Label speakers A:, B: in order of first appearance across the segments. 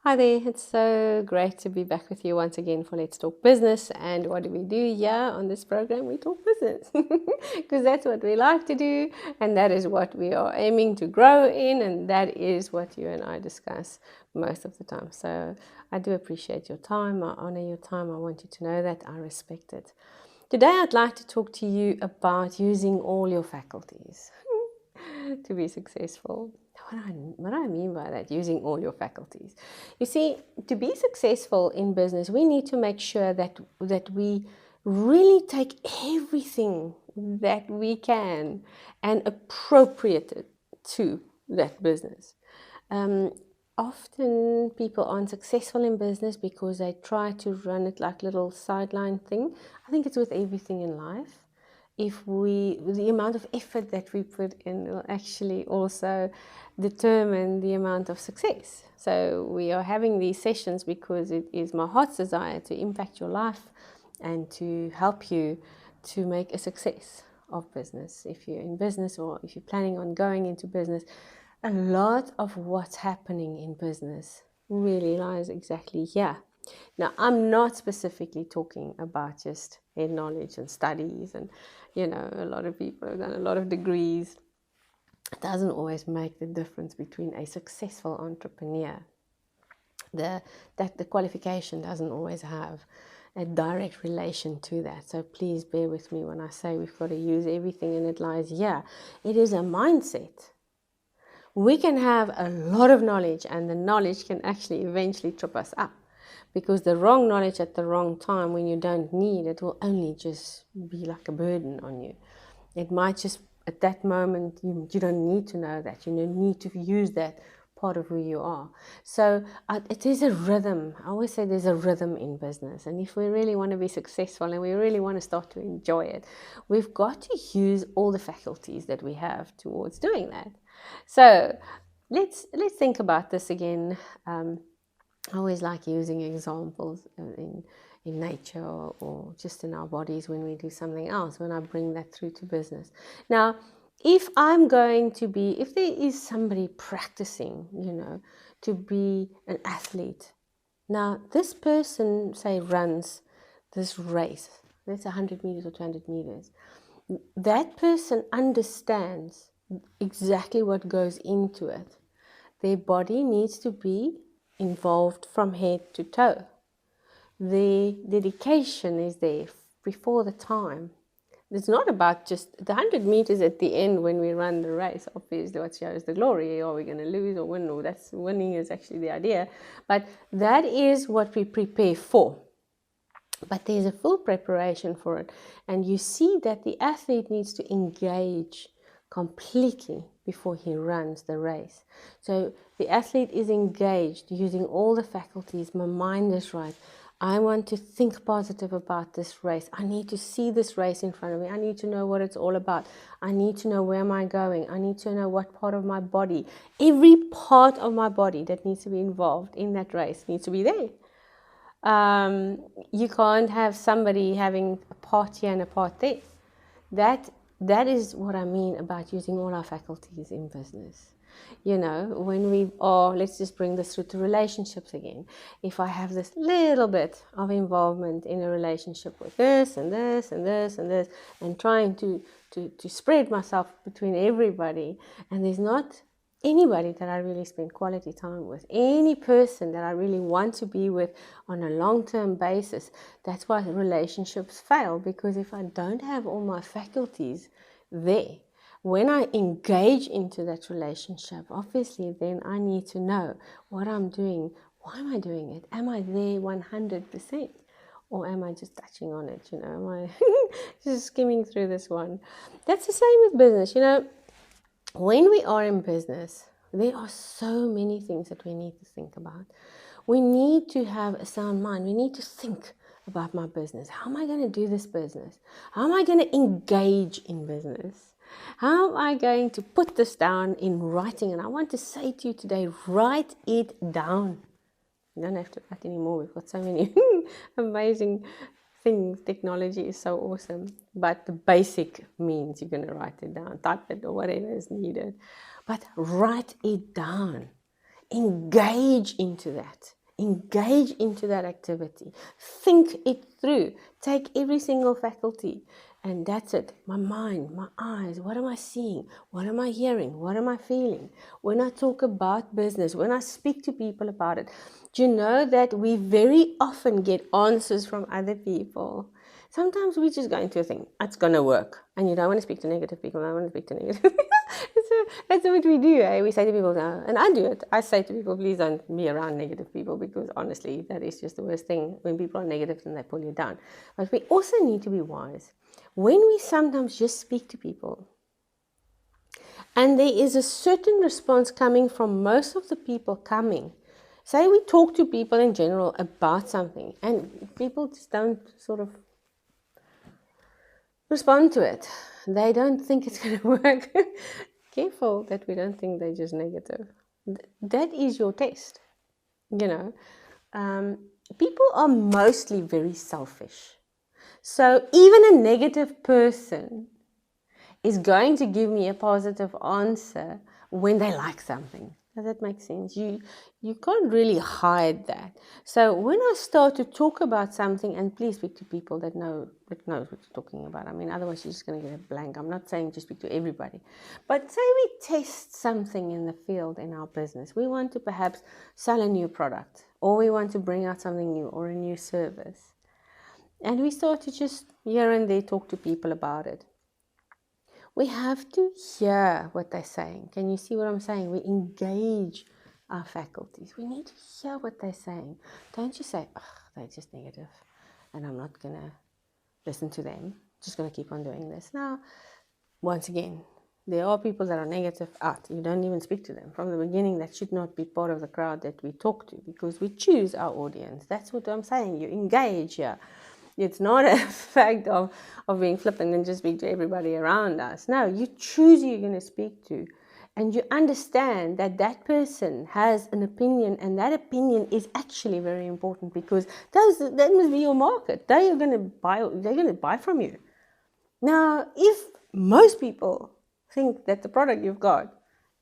A: Hi there, it's so great to be back with you once again for Let's Talk Business. And what do we do here on this program? We talk business because that's what we like to do, and that is what we are aiming to grow in, and that is what you and I discuss most of the time. So I do appreciate your time, I honor your time, I want you to know that, I respect it. Today I'd like to talk to you about using all your faculties to be successful. What do I mean by that, using all your faculties? You see, to be successful in business, we need to make sure that we really take everything that we can and appropriate it to that business. Often people aren't successful in business because they try to run it like little sideline thing. I think it's with everything in life. The amount of effort that we put in will actually also determine the amount of success. So we are having these sessions because it is my heart's desire to impact your life and to help you to make a success of business. If you're in business or if you're planning on going into business, a lot of what's happening in business really lies exactly here. Now, I'm not specifically talking about just head knowledge and studies, and a lot of people have done a lot of degrees. It doesn't always make the difference between a successful entrepreneur. The qualification doesn't always have a direct relation to that. So please bear with me when I say we've got to use everything, and it lies here. It is a mindset. We can have a lot of knowledge, and the knowledge can actually eventually trip us up, because the wrong knowledge at the wrong time when you don't need it will only just be like a burden on you. It might just, at that moment, you don't need to know that. You don't need to use that part of who you are. So it is a rhythm. I always say there's a rhythm in business. And if we really want to be successful and we really want to start to enjoy it, we've got to use all the faculties that we have towards doing that. So let's think about this again. I always like using examples in nature or just in our bodies when we do something else, when I bring that through to business. Now, if there is somebody practicing, to be an athlete. Now, this person, say, runs this race. That's 100 meters or 200 meters. That person understands exactly what goes into it. Their body needs to be involved from head to toe. The dedication is there before the time. It's not about just the 100 meters at the end when we run the race. Obviously, what shows the glory. Are we going to lose or win? Or that's winning is actually the idea. But that is what we prepare for. But there's a full preparation for it. And you see that the athlete needs to engage completely before he runs the race. So the athlete is engaged using all the faculties. My mind is right. I want to think positive about this race. I need to see this race in front of me. I need to know what it's all about. I need to know where am I going. I need to know what part of my body, every part of my body that needs to be involved in that race needs to be there. You can't have somebody having a part here and a part there. That is what I mean about using all our faculties in business. When we are, let's just bring this through to relationships again. If I have this little bit of involvement in a relationship with this and this and this and this, and trying to spread myself between everybody, and there's not anybody that I really spend quality time with, any person that I really want to be with on a long-term basis, that's why relationships fail. Because if I don't have all my faculties there, when I engage into that relationship, obviously then I need to know what I'm doing. Why am I doing it? Am I there 100%? Or am I just touching on it? Am I just skimming through this one? That's the same with business. When we are in business, there are so many things that we need to think about. We need to have a sound mind. We need to think about my business. How am I going to do this business? How am I going to engage in business? How am I going to put this down in writing? And I want to say to you today, write it down. You don't have to write anymore. We've got so many amazing things. Technology is so awesome. But the basic means you're going to write it down, type it or whatever is needed. But write it down. Engage into that. Engage into that activity. Think it through. Take every single faculty. And that's it. My mind, my eyes. What am I seeing? What am I hearing? What am I feeling? When I talk about business, when I speak to people about it, do you know that we very often get answers from other people? Sometimes we just go into a thing. It's going to work. And you don't want to speak to negative people. I don't want to speak to negative people. That's what we do. We say to people, no, and I do it. I say to people, please don't be around negative people, because honestly, that is just the worst thing. When people are negative, then they pull you down. But we also need to be wise. When we sometimes just speak to people, and there is a certain response coming from most of the people coming. Say we talk to people in general about something, and people just don't sort of respond to it. They don't think it's going to work. Careful that we don't think they're just negative. That is your test. People are mostly very selfish. So even a negative person is going to give me a positive answer when they like something. Does that make sense? You can't really hide that. So when I start to talk about something, and please speak to people that knows what you're talking about. I mean, otherwise you're just going to get a blank. I'm not saying just speak to everybody. But say we test something in the field in our business. We want to perhaps sell a new product, or we want to bring out something new or a new service. And we start to just here and there talk to people about it. We have to hear what they're saying. Can you see what I'm saying? We engage our faculties. We need to hear what they're saying. Don't you say, they're just negative and I'm not going to listen to them. Just going to keep on doing this. Now, once again, there are people that are negative out. You don't even speak to them. From the beginning, that should not be part of the crowd that we talk to, because we choose our audience. That's what I'm saying. You engage here. It's not a fact of being flippant and just speak to everybody around us. No, you choose who you're going to speak to. And you understand that that person has an opinion, and that opinion is actually very important, because that must be your market. They're going to buy from you. Now, if most people think that the product you've got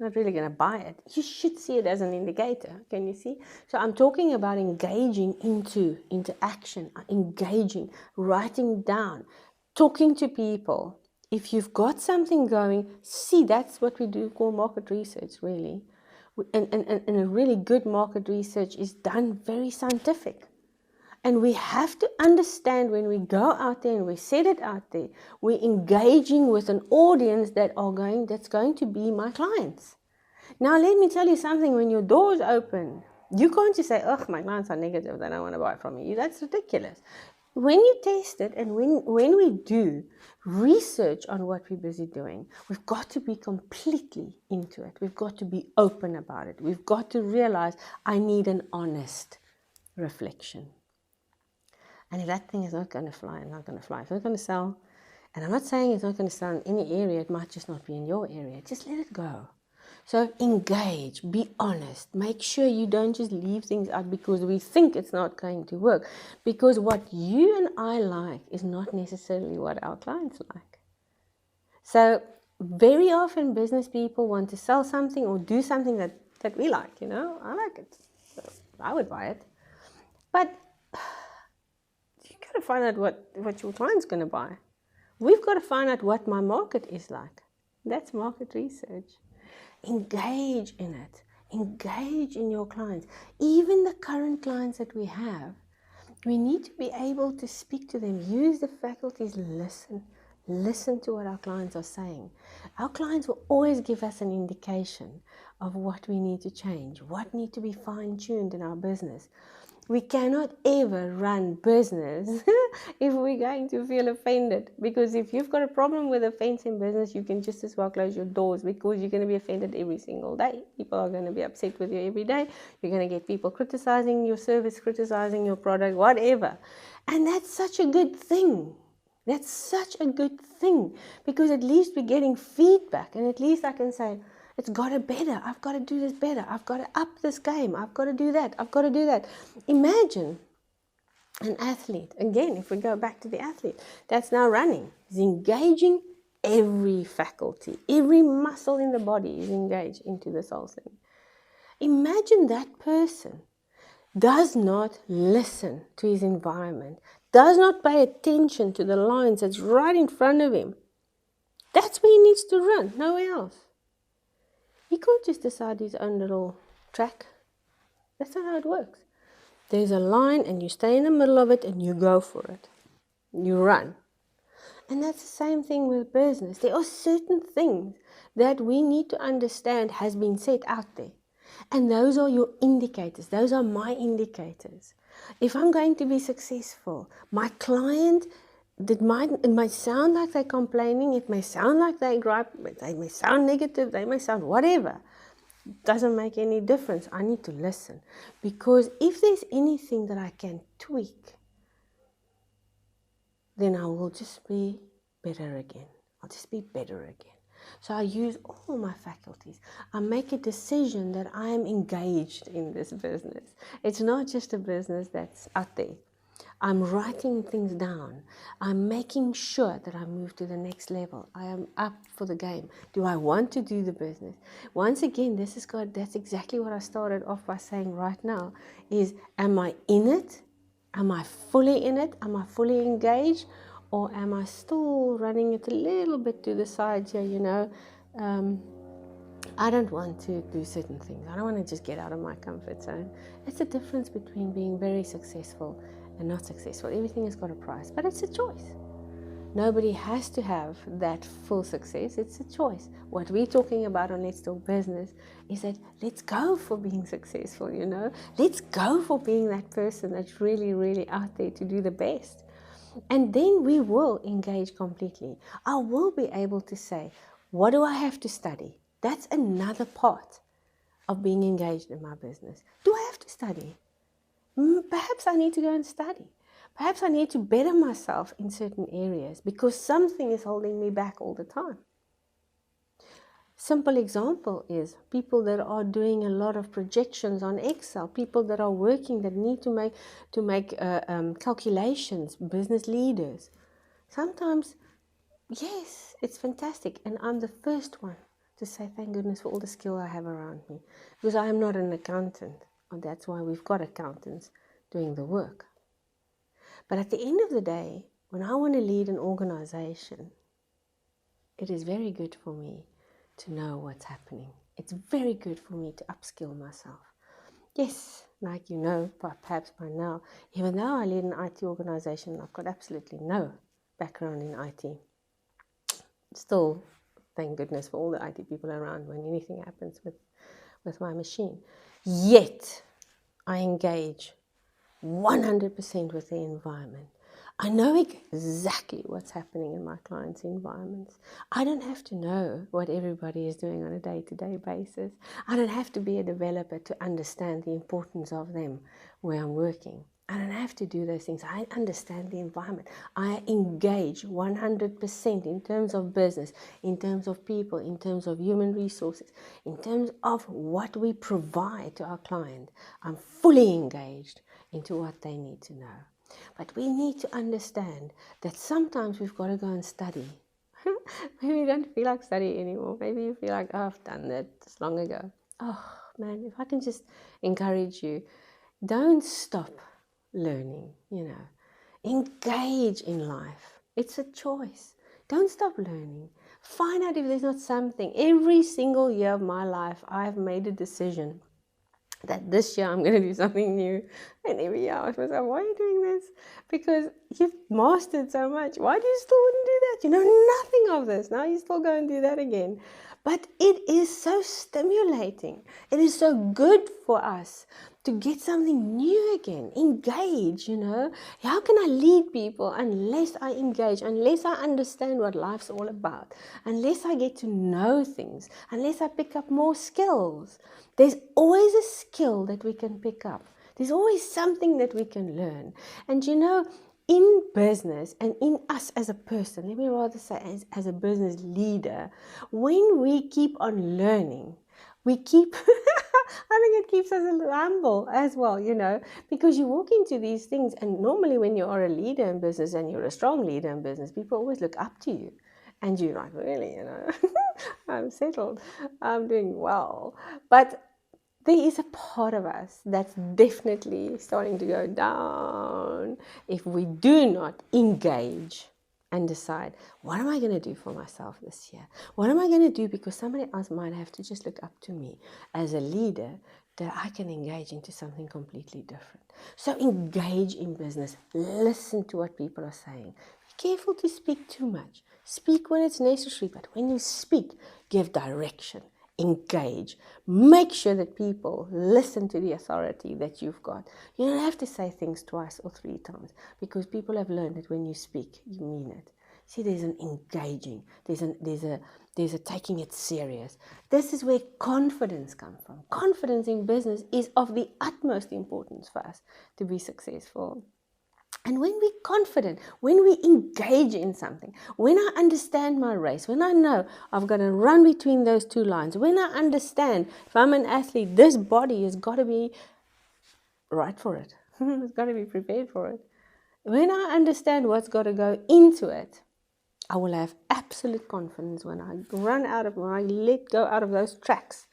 A: not really going to buy it, you should see it as an indicator. Can you see? So I'm talking about engaging into action, engaging, writing down, talking to people. If you've got something going, see, that's what we do call market research, really. And a really good market research is done very scientific. And we have to understand, when we go out there and we set it out there, we're engaging with an audience that's going to be my clients. Now, let me tell you something. When your doors open, you can't just say, my clients are negative, they don't want to buy from you. That's ridiculous. When you test it, and when we do research on what we're busy doing, we've got to be completely into it. We've got to be open about it. We've got to realize I need an honest reflection. And if that thing is not going to fly, it's not going to fly. It's not going to sell. And I'm not saying it's not going to sell in any area. It might just not be in your area. Just let it go. So engage, be honest. Make sure you don't just leave things out because we think it's not going to work. Because what you and I like is not necessarily what our clients like. So very often business people want to sell something or do something that we like. I like it. So I would buy it. But got to find out what your client's going to buy. We've got to find out what my market is like. That's market research. Engage in it. Engage in your clients. Even the current clients that we have, we need to be able to speak to them. Use the faculties. Listen to what our clients are saying. Our clients will always give us an indication of what we need to change, what needs to be fine-tuned in our business. We cannot ever run business if we're going to feel offended. Because if you've got a problem with offense in business, you can just as well close your doors, because you're going to be offended every single day. People are going to be upset with you every day. You're going to get people criticizing your service, criticizing your product, whatever. And that's such a good thing. That's such a good thing, because at least we're getting feedback, and at least I can say, it's got to better. I've got to do this better. I've got to up this game. I've got to do that. I've got to do that. Imagine an athlete. Again, if we go back to the athlete that's now running, is engaging every faculty. Every muscle in the body is engaged into this whole thing. Imagine that person does not listen to his environment, does not pay attention to the lines that's right in front of him. That's where he needs to run, nowhere else. He can't just decide his own little track. That's not how it works. There's a line and you stay in the middle of it and you go for it. You run. And that's the same thing with business. There are certain things that we need to understand has been set out there. And those are your indicators. Those are my indicators. If I'm going to be successful, my client, it might sound like they're complaining, it may sound like they gripe, they may sound negative, they may sound whatever. It doesn't make any difference. I need to listen. Because if there's anything that I can tweak, then I will just be better again. I'll just be better again. So I use all my faculties. I make a decision that I am engaged in this business. It's not just a business that's out there. I'm writing things down. I'm making sure that I move to the next level. I am up for the game. Do I want to do the business? Once again, that's exactly what I started off by saying right now is, am I in it? Am I fully in it? Am I fully engaged? Or am I still running it a little bit to the side here, I don't want to do certain things. I don't want to just get out of my comfort zone. It's the difference between being very successful and not successful. Everything has got a price, but it's a choice. Nobody has to have that full success. It's a choice. What we're talking about on Let's Talk Business is that let's go for being successful, Let's go for being that person that's really, really out there to do the best. And then we will engage completely. I will be able to say, what do I have to study? That's another part of being engaged in my business. Do I have to study? Perhaps I need to go and study. Perhaps I need to better myself in certain areas because something is holding me back all the time. Simple example is people that are doing a lot of projections on Excel, people that are working that need to make calculations, business leaders. Sometimes, yes, it's fantastic, and I'm the first one to say thank goodness for all the skill I have around me, because I am not an accountant, and that's why we've got accountants doing the work. But at the end of the day, when I want to lead an organization, it is very good for me to know what's happening. It's very good for me to upskill myself. Yes, like perhaps by now, even though I lead an IT organization, I've got absolutely no background in IT. Still, thank goodness for all the IT people around when anything happens with my machine. Yet, I engage 100% with the environment. I know exactly what's happening in my clients' environments. I don't have to know what everybody is doing on a day-to-day basis. I don't have to be a developer to understand the importance of them where I'm working. I don't have to do those things. I understand the environment. I engage 100% in terms of business, in terms of people, in terms of human resources, in terms of what we provide to our client. I'm fully engaged into what they need to know. But we need to understand that sometimes we've got to go and study. Maybe you don't feel like studying anymore. Maybe you feel like, oh, I've done that this long ago. Oh, man, if I can just encourage you, don't stop learning, Engage in life. It's a choice. Don't stop learning. Find out if there's not something. Every single year of my life, I've made a decision that this year I'm going to do something new. And every year I was like, why are you doing this? Because you've mastered so much. Why do you still want to do that? You know nothing of this. Now you still go and do that again. But it is so stimulating. It is so good for us to get something new again. Engage, How can I lead people unless I engage, unless I understand what life's all about, unless I get to know things, unless I pick up more skills? There's always a skill that we can pick up. There's always something that we can learn. And in business and in us as a person, let me rather say as a business leader, when we keep on learning, we keep, I think it keeps us a little humble as well, because you walk into these things, and normally when you are a leader in business and you're a strong leader in business, people always look up to you. And you're like, really, I'm settled, I'm doing well. But there is a part of us that's definitely starting to go down if we do not engage and decide, what am I going to do for myself this year? What am I going to do because somebody else might have to just look up to me as a leader, that I can engage into something completely different. So engage in business. Listen to what people are saying. Be careful to speak too much. Speak when it's necessary, but when you speak, give direction. Engage. Make sure that people listen to the authority that you've got. You don't have to say things twice or 3 times, because people have learned that when you speak, you mean it. See, there's an engaging, there's a taking it serious. This is where confidence comes from. Confidence in business is of the utmost importance for us to be successful. And when we're confident, when we engage in something, when I understand my race, when I know I've got to run between those 2 lines, when I understand if I'm an athlete, this body has got to be right for it. It's got to be prepared for it. When I understand what's got to go into it, I will have absolute confidence when I let go out of those tracks.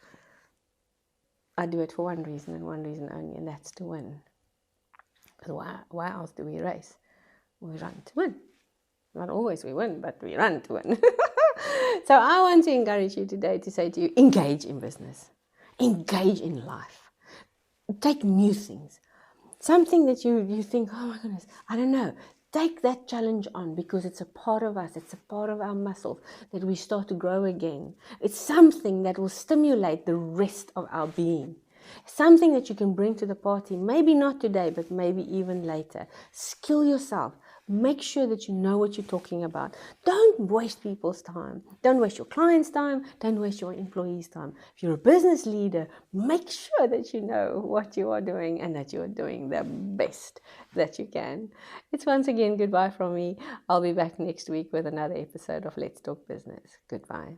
A: I do it for one reason and one reason only, and that's to win. Why else do we race? We run to win. Not always we win, but we run to win. So I want to encourage you today to say to you, engage in business. Engage in life. Take new things. Something that you think, oh my goodness, I don't know. Take that challenge on, because it's a part of us. It's a part of our muscles that we start to grow again. It's something that will stimulate the rest of our being. Something that you can bring to the party, maybe not today, but maybe even later. Skill yourself. Make sure that you know what you're talking about. Don't waste people's time. Don't waste your clients' time. Don't waste your employees' time. If you're a business leader, make sure that you know what you are doing and that you are doing the best that you can. It's once again goodbye from me. I'll be back next week with another episode of Let's Talk Business. Goodbye.